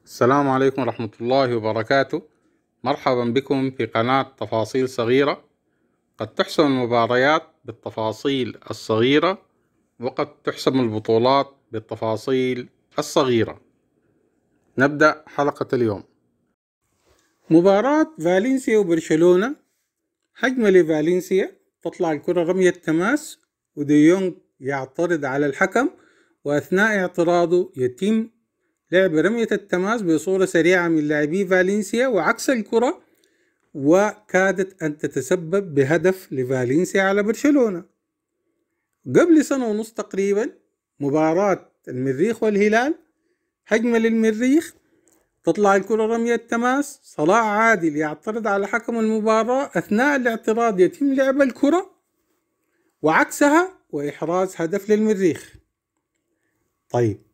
السلام عليكم ورحمة الله وبركاته. مرحبا بكم في قناة تفاصيل صغيرة. قد تحسم المباريات بالتفاصيل الصغيرة، وقد تحسم البطولات بالتفاصيل الصغيرة. نبدأ حلقة اليوم. مباراة فالنسيا وبرشلونة. هجمة لفالنسيا، تطلع الكرة رمية تماس وديونغ يعترض على الحكم، وأثناء اعتراضه يتم لعب رمية التماس بصورة سريعة من لاعبي فالنسيا وعكس الكرة، وكادت أن تتسبب بهدف لفالنسيا على برشلونة. قبل سنة ونص تقريبا مباراة المريخ والهلال، هجمة للمريخ، تطلع الكرة رمية تماس، صلاح عادل يعترض على حكم المباراة، أثناء الاعتراض يتم لعب الكرة وعكسها وإحراز هدف للمريخ. طيب،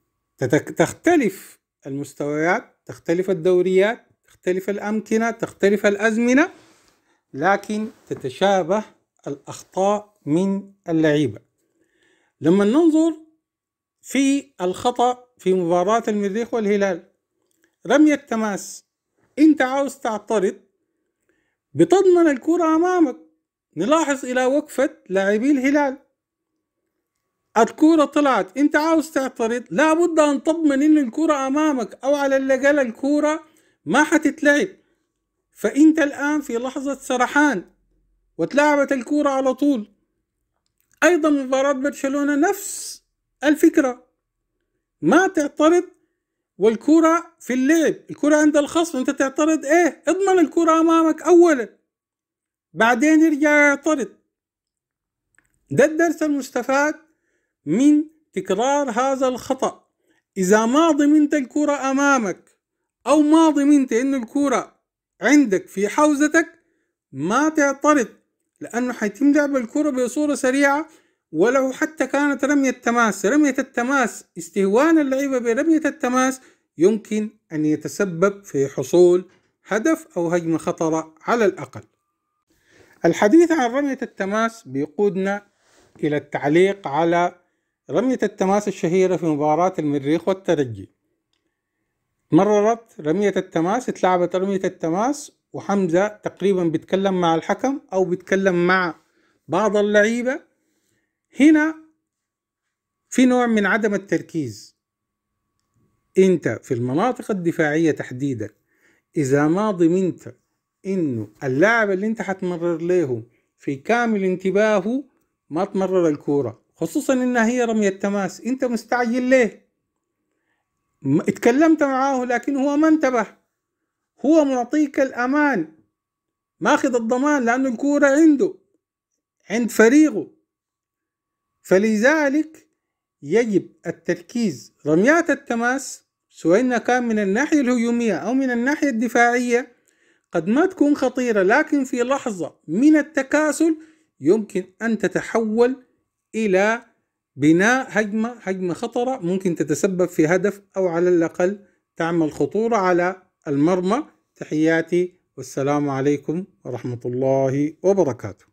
تختلف المستويات، تختلف الدوريات، تختلف الأمكنة، تختلف الأزمنة، لكن تتشابه الأخطاء من اللعيبة. لما ننظر في الخطأ في مباراة المريخ والهلال، رمية تماس، انت عاوز تعترض بتضمن الكرة أمامك. نلاحظ إلى وقفة لاعبي الهلال، الكرة طلعت، انت عاوز تعترض، لابد ان تضمن ان الكرة امامك، او على الاقل الكرة ما حتتلعب. فانت الان في لحظة سرحان وتلعبت الكرة على طول. ايضا مباراة برشلونة نفس الفكرة، ما تعترض والكرة في اللعب، الكرة عند الخصم، انت تعترض ايه؟ اضمن الكرة امامك اولا بعدين يرجع يعترض. ده الدرس المستفاد من تكرار هذا الخطأ. إذا ما ضمنت الكرة أمامك أو ما ضمنت إن الكرة عندك في حوزتك، ما تعترض، لأنه حيتم لعب الكرة بصورة سريعة. ولو حتى كانت رمية تماس، رمية التماس، استهوان اللعيبة برمية التماس يمكن أن يتسبب في حصول هدف أو هجمة خطرة على الأقل. الحديث عن رمية التماس بيقودنا إلى التعليق على رمية التماس الشهيرة في مباراة المريخ والترجي. مررت رمية التماس، اتلعبت رمية التماس، وحمزة تقريبا بيتكلم مع الحكم أو بيتكلم مع بعض اللعيبة. هنا في نوع من عدم التركيز. انت في المناطق الدفاعية تحديدا، إذا ما ضمنت إنه اللاعب اللي انت حتمرر له في كامل انتباهه، ما تمرر الكورة، خصوصا انها هي رمية تماس. انت مستعجل ليه؟ اتكلمت معاه لكن هو ما انتبه، هو معطيك الامان، ماخذ الضمان، لانه الكورة عنده، عند فريقه. فلذلك يجب التركيز. رميات التماس سواء انها كان من الناحية الهجومية او من الناحية الدفاعية قد ما تكون خطيرة، لكن في لحظة من التكاسل يمكن ان تتحول إلى بناء هجمة خطرة، ممكن تتسبب في هدف أو على الأقل تعمل خطورة على المرمى. تحياتي والسلام عليكم ورحمة الله وبركاته.